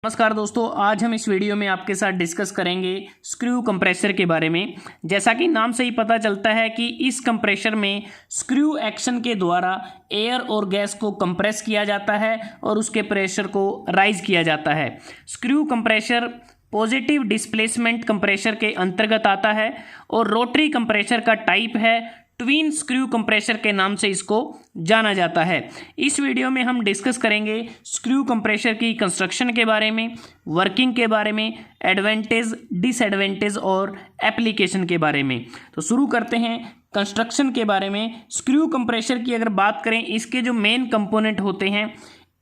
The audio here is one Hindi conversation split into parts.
नमस्कार दोस्तों, आज हम इस वीडियो में आपके साथ डिस्कस करेंगे स्क्रू कंप्रेसर के बारे में। जैसा कि नाम से ही पता चलता है कि इस कंप्रेसर में स्क्रू एक्शन के द्वारा एयर और गैस को कंप्रेस किया जाता है और उसके प्रेशर को राइज किया जाता है। Screw compressor positive displacement compressor के अंतर्गत आता है और रोटरी कंप्रेसर का टाइप है ट्विन स्क्रू कंप्रेसर के नाम से इसको जाना जाता है। इस वीडियो में हम डिस्कस करेंगे स्क्रू कंप्रेसर की कंस्ट्रक्शन के बारे में, वर्किंग के बारे में, एडवांटेज, डिसएडवांटेज और एप्लीकेशन के बारे में। तो शुरू करते हैं कंस्ट्रक्शन के बारे में। स्क्रू कंप्रेसर की अगर बात करें, इसके जो मेन कंपोनेंट होते हैं,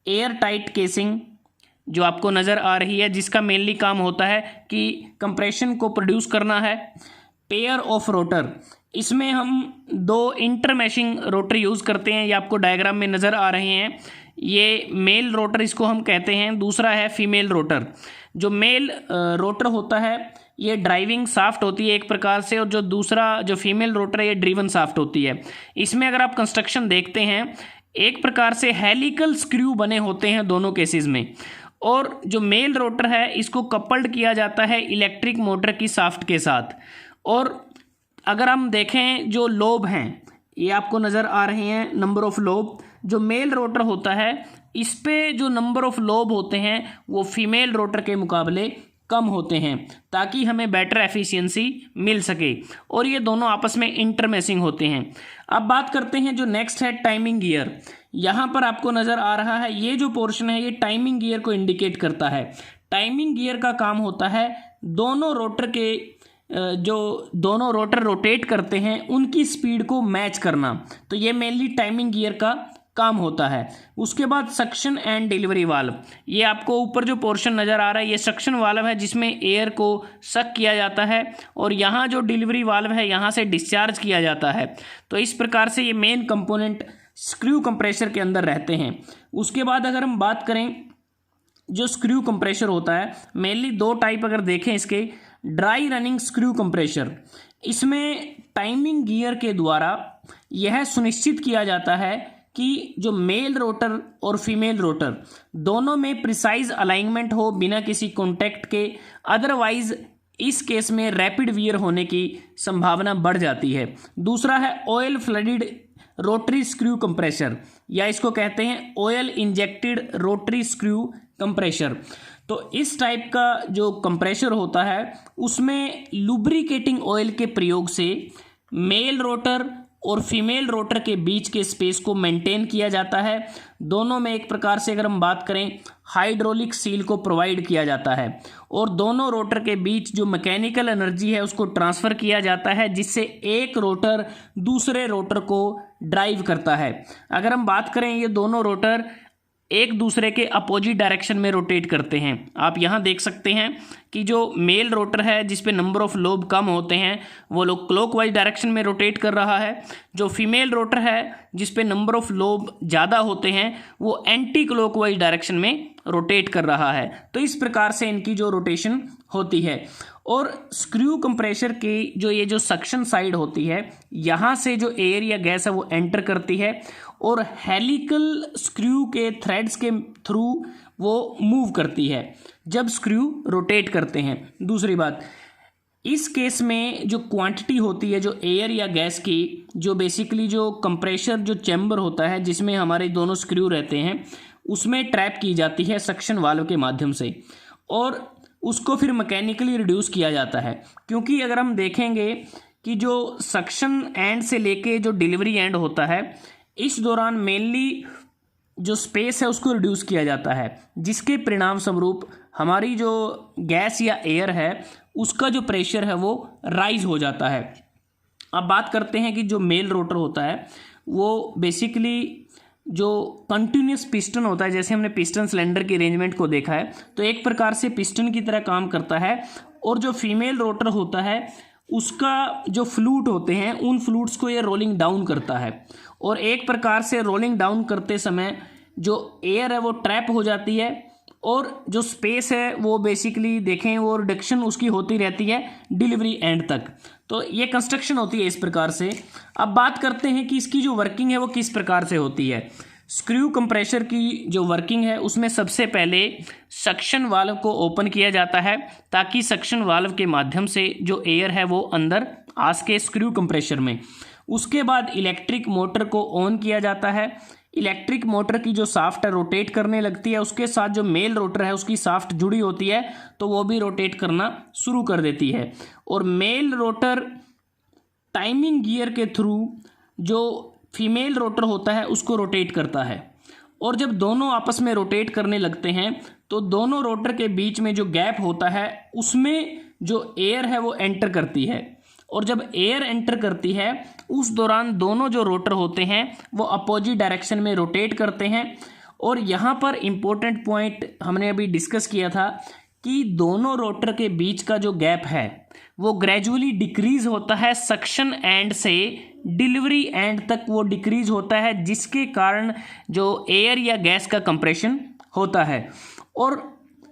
एयर टाइट केसिंग जो आपको नज़र आ रही है, जिसका मेनली काम होता है कि कंप्रेशन को प्रोड्यूस करना है। पेयर ऑफ रोटर, इसमें हम दो इंटरमैशिंग रोटर यूज़ करते हैं, ये आपको डायग्राम में नज़र आ रहे हैं। ये मेल रोटर इसको हम कहते हैं, दूसरा है फीमेल रोटर। जो मेल रोटर होता है ये ड्राइविंग शाफ्ट होती है एक प्रकार से, और जो दूसरा जो फीमेल रोटर है ये ड्रिवन शाफ्ट होती है। इसमें अगर आप कंस्ट्रक्शन देखते हैं, एक प्रकार से हेलिकल स्क्रू बने होते हैं दोनों केसेस में, और जो मेल रोटर है इसको कपल्ड किया जाता है इलेक्ट्रिक मोटर की शाफ्ट के साथ। और अगर हम देखें जो लोब हैं, ये आपको नज़र आ रहे हैं नंबर ऑफ लोब। जो मेल रोटर होता है इस पे जो नंबर ऑफ लोब होते हैं वो फीमेल रोटर के मुकाबले कम होते हैं, ताकि हमें बेटर एफिशिएंसी मिल सके, और ये दोनों आपस में इंटरमैचिंग होते हैं। अब बात करते हैं जो नेक्स्ट है टाइमिंग गियर। यहाँ पर आपको नज़र आ रहा है ये जो पोर्शन है ये टाइमिंग गियर को इंडिकेट करता है। टाइमिंग गियर का काम होता है दोनों रोटर के जो दोनों रोटर रोटेट करते हैं उनकी स्पीड को मैच करना, तो ये मेनली टाइमिंग गियर का काम होता है। उसके बाद सक्शन एंड डिलीवरी वाल्व, ये आपको ऊपर जो पोर्शन नज़र आ रहा है ये सक्शन वाल्व है जिसमें एयर को सक किया जाता है, और यहाँ जो डिलीवरी वाल्व है यहाँ से डिस्चार्ज किया जाता है। तो इस प्रकार से ये मेन कंपोनेंट स्क्रू कंप्रेसर के अंदर रहते हैं। उसके बाद अगर हम बात करें जो स्क्रू कंप्रेसर होता है, मेनली दो टाइप अगर देखें इसके, ड्राई रनिंग स्क्रू कंप्रेसर, इसमें टाइमिंग गियर के द्वारा यह सुनिश्चित किया जाता है कि जो मेल रोटर और फीमेल रोटर दोनों में प्रिसाइज अलाइनमेंट हो बिना किसी कॉन्टैक्ट के, अदरवाइज इस केस में रैपिड वियर होने की संभावना बढ़ जाती है। दूसरा है oil flooded rotary screw compressor, या इसको कहते हैं oil injected rotary screw compressor. तो इस टाइप का जो कंप्रेसर होता है उसमें लुब्रिकेटिंग ऑयल के प्रयोग से मेल रोटर और फीमेल रोटर के बीच के स्पेस को मेंटेन किया जाता है। दोनों में एक प्रकार से अगर हम बात करें हाइड्रोलिक सील को प्रोवाइड किया जाता है, और दोनों रोटर के बीच जो मैकेनिकल एनर्जी है उसको ट्रांसफ़र किया जाता है, जिससे एक रोटर दूसरे रोटर को ड्राइव करता है। अगर हम बात करें ये दोनों रोटर एक दूसरे के अपोजिट डायरेक्शन में रोटेट करते हैं। आप यहाँ देख सकते हैं कि जो मेल रोटर है जिस पे नंबर ऑफ लोब कम होते हैं वो लोग क्लॉकवाइज डायरेक्शन में रोटेट कर रहा है। जो फीमेल रोटर है जिस पे नंबर ऑफ लोब ज़्यादा होते हैं वो एंटी क्लॉकवाइज डायरेक्शन में रोटेट कर रहा है। तो इस प्रकार से इनकी जो रोटेशन होती है। और स्क्रू कंप्रेसर की जो ये जो सक्शन साइड होती है, यहाँ से जो एयर या गैस है वो एंटर करती है और हेलिकल स्क्रू के थ्रेड्स के थ्रू वो मूव करती है जब स्क्रू रोटेट करते हैं। दूसरी बात, इस केस में जो क्वांटिटी होती है जो एयर या गैस की, जो बेसिकली जो कंप्रेसर जो चैम्बर होता है जिसमें हमारे दोनों स्क्रू रहते हैं उसमें ट्रैप की जाती है सक्शन वाल्व के माध्यम से, और उसको फिर मैकेनिकली रिड्यूस किया जाता है। क्योंकि अगर हम देखेंगे कि जो सक्शन एंड से लेके जो डिलीवरी एंड होता है इस दौरान मेनली जो स्पेस है उसको रिड्यूस किया जाता है, जिसके परिणाम स्वरूप हमारी जो गैस या एयर है उसका जो प्रेशर है वो राइज हो जाता है। अब बात करते हैं कि जो मेल रोटर होता है वो बेसिकली जो कंटिन्यूस पिस्टन होता है, जैसे हमने पिस्टन सिलेंडर की अरेंजमेंट को देखा है, तो एक प्रकार से पिस्टन की तरह काम करता है। और जो फीमेल रोटर होता है उसका जो फ्लूट होते हैं उन फ्लूट्स को ये रोलिंग डाउन करता है, और एक प्रकार से रोलिंग डाउन करते समय जो एयर है वो ट्रैप हो जाती है, और जो स्पेस है वो बेसिकली देखें वो रिडक्शन उसकी होती रहती है डिलीवरी एंड तक। तो ये कंस्ट्रक्शन होती है इस प्रकार से। अब बात करते हैं कि इसकी जो वर्किंग है वो किस प्रकार से होती है। स्क्रू कंप्रेशर की जो वर्किंग है उसमें सबसे पहले सक्शन वाल्व को ओपन किया जाता है ताकि सक्शन वाल्व के माध्यम से जो एयर है वो अंदर आ सके स्क्रू कंप्रेशर में। उसके बाद इलेक्ट्रिक मोटर को ऑन किया जाता है। इलेक्ट्रिक मोटर की जो शाफ्ट है रोटेट करने लगती है, उसके साथ जो मेल रोटर है उसकी शाफ्ट जुड़ी होती है तो वो भी रोटेट करना शुरू कर देती है। और मेल रोटर टाइमिंग गियर के थ्रू जो फीमेल रोटर होता है उसको रोटेट करता है। और जब दोनों आपस में रोटेट करने लगते हैं तो दोनों रोटर के बीच में जो गैप होता है उसमें जो एयर है वो एंटर करती है। और जब एयर एंटर करती है उस दौरान दोनों जो रोटर होते हैं वो अपोजिट डायरेक्शन में रोटेट करते हैं। और यहाँ पर इम्पोर्टेंट पॉइंट हमने अभी डिस्कस किया था कि दोनों रोटर के बीच का जो गैप है वो ग्रेजुअली डिक्रीज होता है, सक्शन एंड से डिलीवरी एंड तक वो डिक्रीज होता है, जिसके कारण जो एयर या गैस का कंप्रेशन होता है। और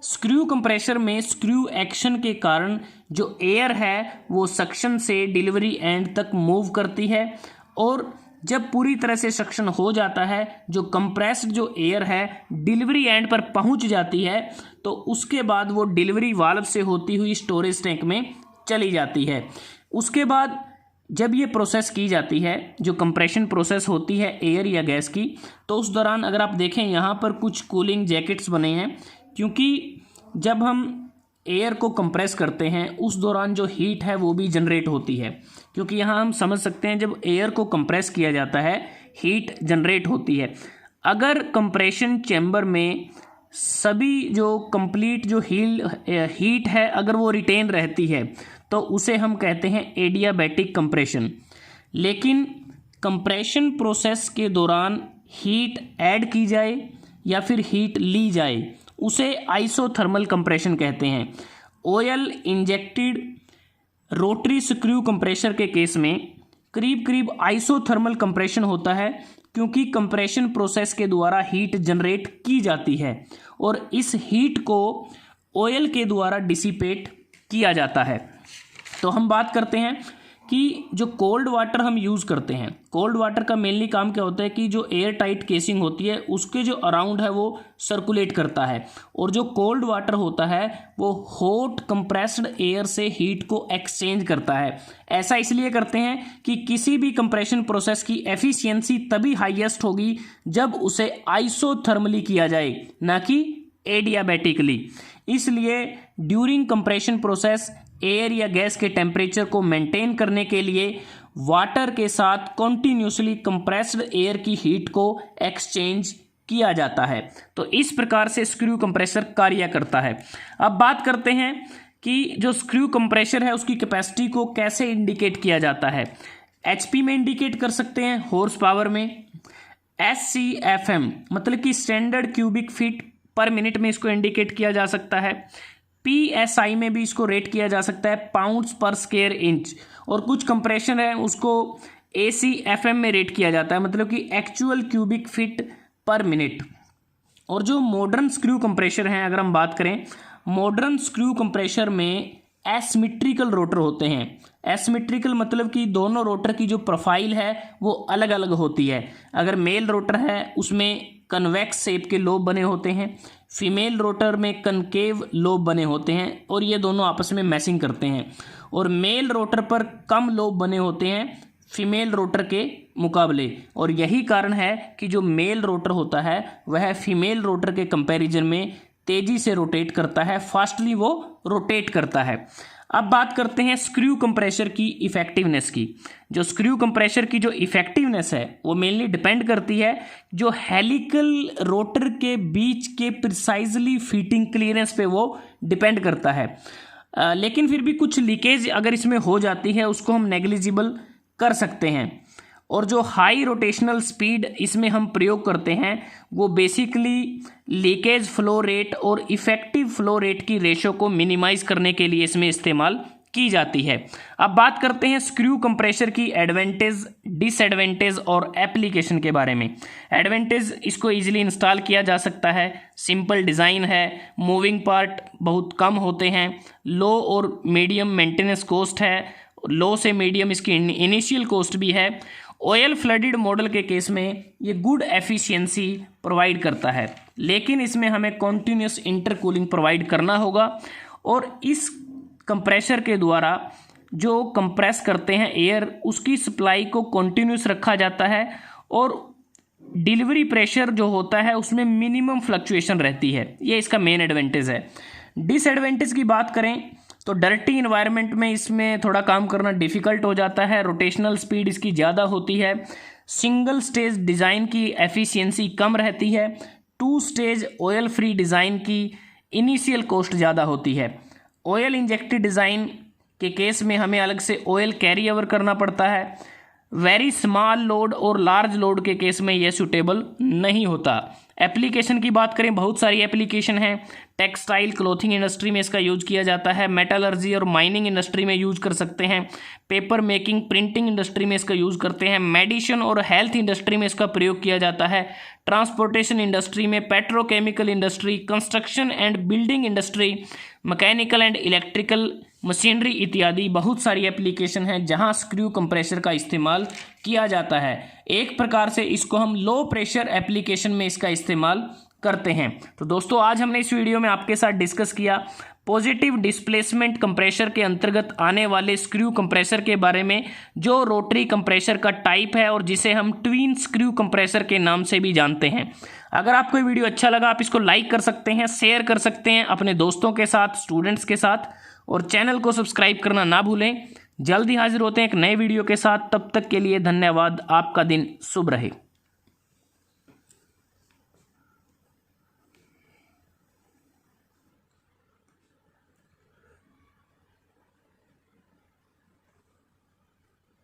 स्क्रू कंप्रेशर में स्क्रू एक्शन के कारण जो एयर है वो सक्शन से डिलीवरी एंड तक मूव करती है। और जब पूरी तरह से सक्शन हो जाता है, जो कंप्रेस्ड जो एयर है डिलीवरी एंड पर पहुंच जाती है, तो उसके बाद वो डिलीवरी वाल्व से होती हुई स्टोरेज टैंक में चली जाती है। उसके बाद जब ये प्रोसेस की जाती है, जो कंप्रेशन प्रोसेस होती है एयर या गैस की, तो उस दौरान अगर आप देखें यहाँ पर कुछ कूलिंग जैकेट्स बने हैं, क्योंकि जब हम एयर को कंप्रेस करते हैं उस दौरान जो हीट है वो भी जनरेट होती है। क्योंकि यहाँ हम समझ सकते हैं जब एयर को कंप्रेस किया जाता है हीट जनरेट होती है। अगर कंप्रेशन चैम्बर में सभी जो कंप्लीट जो हीट है अगर वो रिटेन रहती है तो उसे हम कहते हैं एडियाबैटिक कंप्रेशन। लेकिन कंप्रेशन प्रोसेस के दौरान हीट ऐड की जाए या फिर हीट ली जाए उसे आइसोथर्मल कंप्रेशन कहते हैं। Oil injected rotary screw compressor के केस में करीब करीब आइसोथर्मल कंप्रेशन होता है, क्योंकि कंप्रेशन प्रोसेस के द्वारा हीट जनरेट की जाती है और इस हीट को ऑयल के द्वारा डिसिपेट किया जाता है। तो हम बात करते हैं कि जो कोल्ड वाटर हम यूज़ करते हैं, कोल्ड वाटर का मेनली काम क्या होता है कि जो एयर टाइट केसिंग होती है उसके जो अराउंड है वो सर्कुलेट करता है। और जो कोल्ड वाटर होता है वो हॉट कंप्रेस्ड एयर से हीट को एक्सचेंज करता है। ऐसा इसलिए करते हैं कि किसी भी कंप्रेशन प्रोसेस की एफिशिएंसी तभी हाईएस्ट होगी जब उसे आइसोथर्मली किया जाए, ना कि एडियाबैटिकली। इसलिए ड्यूरिंग कंप्रेशन प्रोसेस एयर या गैस के टेम्परेचर को मेंटेन करने के लिए वाटर के साथ कॉन्टिन्यूसली कंप्रेस्ड एयर की हीट को एक्सचेंज किया जाता है। तो इस प्रकार से स्क्रू कंप्रेसर कार्य करता है। अब बात करते हैं कि जो स्क्रू कंप्रेसर है उसकी कैपेसिटी को कैसे इंडिकेट किया जाता है। एचपी में इंडिकेट कर सकते हैं, हॉर्स पावर में, SCFM मतलब कि स्टैंडर्ड क्यूबिक फीट पर मिनट में इसको इंडिकेट किया जा सकता है। PSI में भी इसको रेट किया जा सकता है, पाउंड्स पर स्क्वायर इंच। और कुछ कंप्रेशन है उसको ACFM में रेट किया जाता है, मतलब कि एक्चुअल क्यूबिक फीट पर मिनट। और जो मॉडर्न स्क्रू कंप्रेशर हैं अगर हम बात करें, मॉडर्न स्क्रू कंप्रेशर में एसिमेट्रिकल रोटर होते हैं। एसिमेट्रिकल मतलब कि दोनों रोटर की जो प्रोफाइल है वो अलग अलग होती है। अगर मेल रोटर है उसमें कन्वेक्स शेप के लोब बने होते हैं, फीमेल रोटर में कनकेव लोब बने होते हैं और ये दोनों आपस में मैचिंग करते हैं। और मेल रोटर पर कम लोब बने होते हैं फीमेल रोटर के मुकाबले। और यही कारण है कि जो मेल रोटर होता है वह फीमेल रोटर के कंपैरिजन में तेज़ी से रोटेट करता है, फास्टली वो रोटेट करता है। अब बात करते हैं स्क्रू कंप्रेशर की इफेक्टिवनेस की। जो स्क्रू कंप्रेशर की जो इफेक्टिवनेस है वो मेनली डिपेंड करती है जो हेलिकल रोटर के बीच के प्रिसाइजली फिटिंग क्लियरेंस पे वो डिपेंड करता है। लेकिन फिर भी कुछ लीकेज अगर इसमें हो जाती है उसको हम नेग्लिजिबल कर सकते हैं। और जो हाई रोटेशनल स्पीड इसमें हम प्रयोग करते हैं वो बेसिकली लीकेज फ्लो रेट और इफेक्टिव फ्लो रेट की रेशो को मिनिमाइज करने के लिए इसमें इस्तेमाल की जाती है। अब बात करते हैं स्क्रू कंप्रेशर की एडवांटेज, डिसएडवांटेज और एप्लीकेशन के बारे में। एडवांटेज, इसको इजीली इंस्टॉल किया जा सकता है, सिंपल डिज़ाइन है, मूविंग पार्ट बहुत कम होते हैं, लो और मीडियम मेंटेनेंस कॉस्ट है, लो से मीडियम इसकी इनिशियल कॉस्ट भी है। ऑयल फ्लडेड मॉडल के केस में ये गुड एफिशिएंसी प्रोवाइड करता है, लेकिन इसमें हमें कॉन्टिन्यूस इंटरकूलिंग प्रोवाइड करना होगा और इस कंप्रेसर के द्वारा जो कंप्रेस करते हैं एयर उसकी सप्लाई को कॉन्टिन्यूस रखा जाता है और डिलीवरी प्रेशर जो होता है उसमें मिनिमम फ्लक्चुएशन रहती है। ये इसका मेन एडवांटेज है। डिसएडवांटेज की बात करें तो डर्टी इन्वायरमेंट में इसमें थोड़ा काम करना डिफ़िकल्ट हो जाता है, रोटेशनल स्पीड इसकी ज़्यादा होती है, सिंगल स्टेज डिज़ाइन की एफिशिएंसी कम रहती है, 2 स्टेज ऑयल फ्री डिज़ाइन की इनिशियल कॉस्ट ज़्यादा होती है। ऑयल इंजेक्टेड डिज़ाइन के केस में हमें अलग से ऑयल कैरी ओवर करना पड़ता है। वेरी स्मॉल लोड और लार्ज लोड के केस में यह सूटेबल नहीं होता। एप्लीकेशन की बात करें, बहुत सारी एप्लीकेशन हैं। टेक्सटाइल क्लोथिंग इंडस्ट्री में इसका यूज किया जाता है, मेटलर्जी और माइनिंग इंडस्ट्री में यूज कर सकते हैं, पेपर मेकिंग प्रिंटिंग इंडस्ट्री में इसका यूज करते हैं, मेडिसिन और हेल्थ इंडस्ट्री में इसका प्रयोग किया जाता है, ट्रांसपोर्टेशन इंडस्ट्री में, petrochemical industry, construction and building industry, mechanical and electrical machinery इत्यादि बहुत सारी एप्लीकेशन हैं जहां स्क्रू कंप्रेसर का इस्तेमाल किया जाता है। एक प्रकार से इसको हम लो प्रेशर एप्लीकेशन में इसका इस्तेमाल करते हैं। तो दोस्तों आज हमने इस वीडियो में आपके साथ डिस्कस किया पॉजिटिव डिस्प्लेसमेंट कंप्रेसर के अंतर्गत आने वाले स्क्रू कंप्रेसर के बारे में, जो रोटरी कंप्रेसर का टाइप है और जिसे हम ट्विन स्क्रू कंप्रेसर के नाम से भी जानते हैं। अगर आपको ये वीडियो अच्छा लगा आप इसको लाइक कर सकते हैं, शेयर कर सकते हैं अपने दोस्तों के साथ, स्टूडेंट्स के साथ, और चैनल को सब्सक्राइब करना ना भूलें। जल्दी हाजिर होते हैं एक नए वीडियो के साथ, तब तक के लिए धन्यवाद। आपका दिन शुभ रहे।